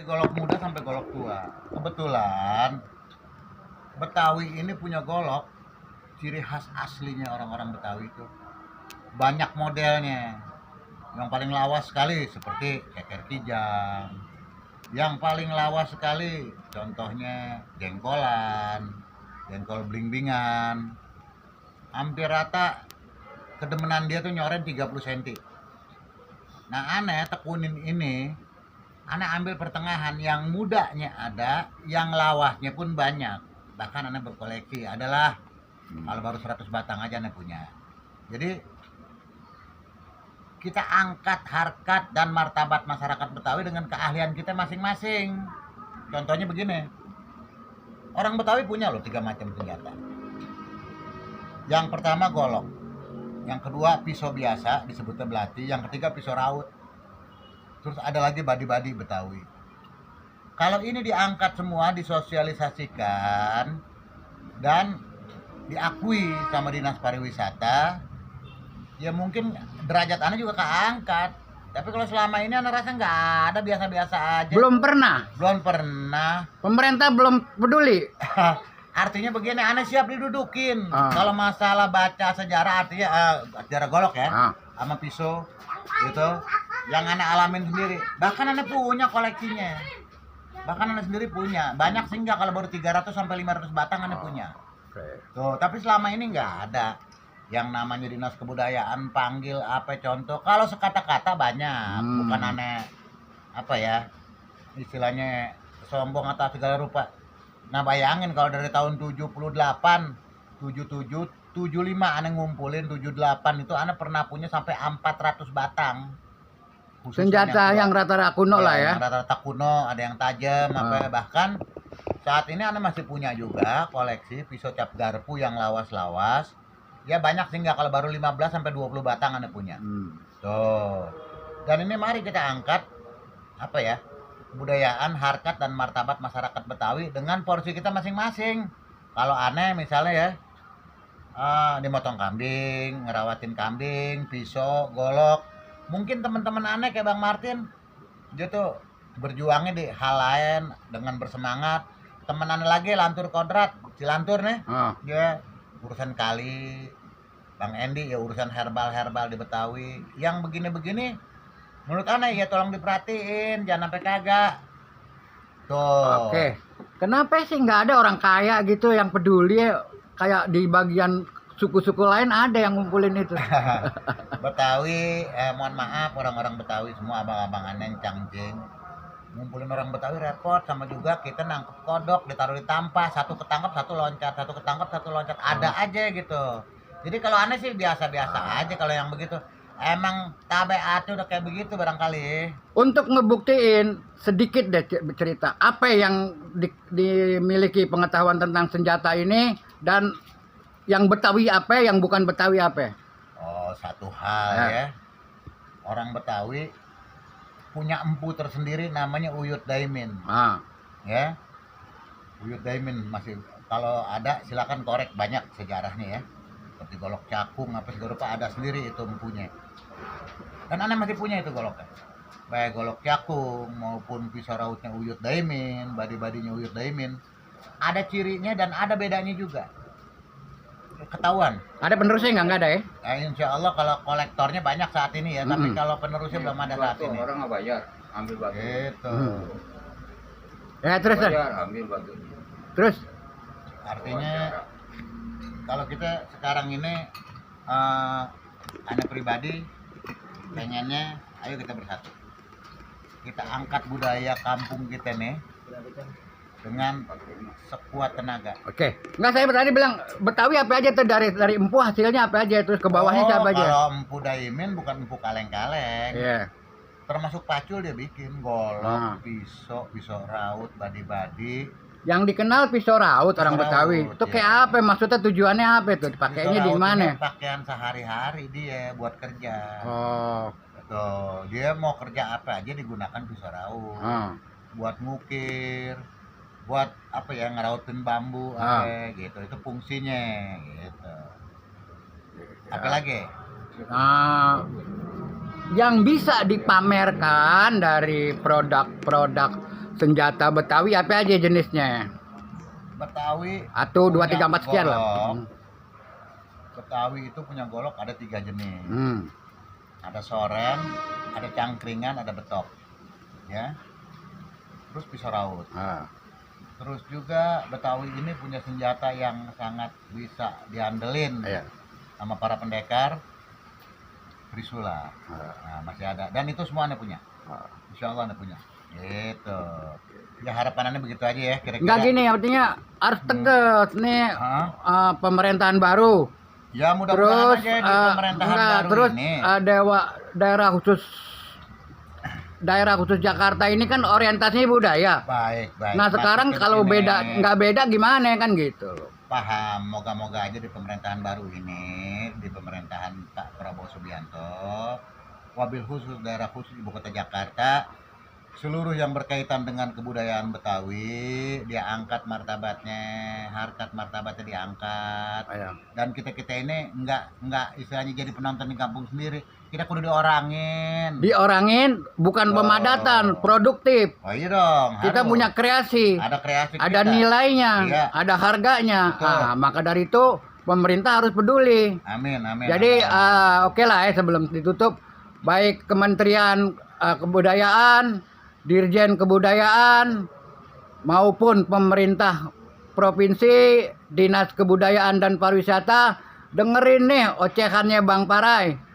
golok muda sampai golok tua. Kebetulan Betawi ini punya golok, ciri khas aslinya orang-orang Betawi itu banyak modelnya. Yang paling lawas sekali seperti ceker kijang. Yang paling lawas sekali contohnya jengkolan, jengkol bling-blingan. Hampir rata kedemenan dia tuh nyoren 30 cm. Nah aneh tekunin ini, aneh ambil pertengahan, yang mudanya ada, yang lawasnya pun banyak. Bahkan aneh berkoleksi adalah kalau baru 100 batang aja aneh punya. Jadi kita angkat harkat dan martabat masyarakat Betawi dengan keahlian kita masing-masing. Contohnya begini, orang Betawi punya loh 3 macam senjata. Yang pertama golok, yang kedua pisau biasa disebutnya belati, yang ketiga pisau raut, terus ada lagi badi-badi Betawi. Kalau ini diangkat semua, disosialisasikan dan diakui sama Dinas Pariwisata, ya mungkin derajat Anda juga keangkat. Tapi kalau selama ini Anda rasa nggak ada, biasa-biasa aja. Belum pernah. Pemerintah belum peduli. Artinya begini, Anda siap didudukin. Kalau masalah baca sejarah, artinya sejarah golok ya, sama pisau gitu, yang Anda alamin sendiri. Bahkan Anda punya koleksinya. Bahkan Anda sendiri punya. Banyak sih nggak, kalau baru 300 sampai 500 batang Anda punya. Tuh, tapi selama ini nggak ada yang namanya Dinas Kebudayaan panggil apa contoh. Kalau sekata-kata banyak, bukan aneh apa ya, istilahnya sombong atau segala rupa. Nah bayangin kalau dari tahun 78, 77, 75 aneh ngumpulin, 78 itu aneh pernah punya sampai 400 batang. Senjata yang rata-rata kuno lah ya. Rata-rata kuno, ada yang tajam, apa ya. Bahkan saat ini aneh masih punya juga koleksi pisau cap garpu yang lawas-lawas. Ya banyak sih, nggak, kalau baru 15 sampai 20 batang aneh punya. Tuh. Dan ini mari kita angkat apa ya, kebudayaan, harkat dan martabat masyarakat Betawi dengan porsi kita masing-masing. Kalau aneh misalnya ya, dimotong kambing, ngerawatin kambing, pisau, golok. Mungkin teman-teman aneh kayak Bang Martin, dia tuh berjuangnya di hal lain dengan bersemangat. Temen aneh lagi Lantur Kodrat, si Lantur nih, dia urusan kali. Bang Endi ya urusan herbal di Betawi. Yang begini-begini menurut aneh ya tolong diperhatiin, jangan sampai kagak. Tuh. Oke. Kenapa sih nggak ada orang kaya gitu yang peduli, kayak di bagian suku-suku lain ada yang ngumpulin itu? Betawi, mohon maaf orang-orang Betawi semua, abang-abang aneh cangcing. Ngumpulin orang Betawi repot, sama juga kita nangkep kodok ditaruh di tampah, satu ketangkep satu loncat, satu ketangkep satu loncat, ada aja gitu. Jadi kalau aneh sih biasa-biasa aja kalau yang begitu. Emang tabiatnya udah kayak begitu barangkali. Untuk ngebuktiin sedikit deh cerita apa yang dimiliki pengetahuan tentang senjata ini, dan yang Betawi apa, yang bukan Betawi apa. Oh, satu hal ya. Orang Betawi punya empu tersendiri namanya Uyut Daimin. Ya. Uyut Daimin masih, kalau ada silakan korek, banyak sejarahnya ya. Seperti golok cakung apa segala rupa ada sendiri itu empunya. Dan aneh masih punya itu goloknya. Baik golok cakung maupun pisau rautnya Uyut Daimin, badi-badinya Uyut Daimin. Ada cirinya dan ada bedanya juga. Ketahuan. Ada penerusnya nggak ada ya? Nah, insya Allah kalau kolektornya banyak saat ini ya, tapi kalau penerusnya belum ada saat ini. Orang nggak bayar, ambil batu. Gitu. Ya terus. Bayar, ambil batu. Terus. Artinya kalau kita sekarang ini, aneh pribadi pengennya, ayo kita bersatu. Kita angkat budaya kampung kita nih dengan sekuat tenaga. Oke. Enggak, saya tadi bilang Betawi apa aja tuh, dari empu hasilnya apa aja, terus ke bawahnya siapa aja? Kalau empu Daimin bukan empu kaleng-kaleng. Iya. Termasuk pacul dia bikin, golok, pisau raut, badi-badi. Yang dikenal pisau raut orang Betawi. Itu kayak apa? Maksudnya tujuannya apa itu? Dipakainya di mana? Pakaian sehari-hari dia buat kerja. Oh. Tuh, dia mau kerja apa aja digunakan pisau raut. Buat ngukir, buat apa ya, ngerautin bambu apa gitu, itu fungsinya gitu. Apalagi yang bisa dipamerkan dari produk-produk senjata Betawi apa aja jenisnya? Betawi 1, 2, 3, 4 sekian lah. golok. Betawi itu punya golok ada 3 jenis. Ada soren, ada cangkringan, ada betok. Ya. Terus pisau raut. Terus juga Betawi ini punya senjata yang sangat bisa diandelin Iya. sama para pendekar. Trisula. Nah, masih ada. Dan itu semua Anda punya. Insya Allah Anda punya. Gitu. Ya harapannya begitu aja ya kira-kira. Enggak gini, artinya harus tegas nih pemerintahan baru. Ya mudah-mudahan Terus aja di pemerintahan baru terus ini. daerah khusus Jakarta ini kan orientasinya budaya. Baik. Nah sekarang Masukin kalau sini. beda nggak beda gimana kan gitu. Paham, moga-moga aja di pemerintahan baru ini, di pemerintahan Pak Prabowo Subianto, wabil khusus daerah khusus ibu kota Jakarta, seluruh yang berkaitan dengan kebudayaan Betawi dia angkat martabatnya, harkat martabatnya diangkat. Dan kita ini nggak istilahnya jadi penonton di kampung sendiri, kita kudu Diorangin bukan pemadatan, produktif. Oh iya dong, Kita harus. punya kreasi, Ada kreasi ada kita. nilainya, Iya. ada harganya. Betul. Maka dari itu pemerintah harus peduli. Amin. Jadi oke lah sebelum ditutup, baik Kementerian Kebudayaan, Dirjen Kebudayaan maupun pemerintah provinsi, Dinas Kebudayaan dan Pariwisata dengerin nih ocehannya Bang Parai.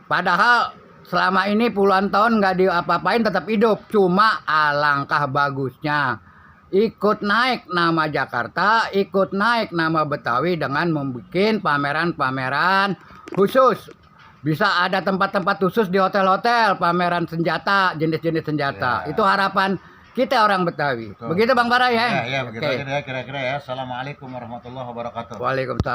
Padahal selama ini puluhan tahun nggak diapa-apain tetap hidup. Cuma alangkah bagusnya ikut naik nama Jakarta, ikut naik nama Betawi dengan membuat pameran-pameran khusus. Bisa ada tempat-tempat khusus di hotel-hotel, pameran senjata, jenis-jenis senjata. Itu harapan kita orang Betawi. Betul. Begitu Bang Parai ya? Ya begitu Oke. aja deh kira-kira ya. Assalamualaikum warahmatullahi wabarakatuh. Waalaikumsalam.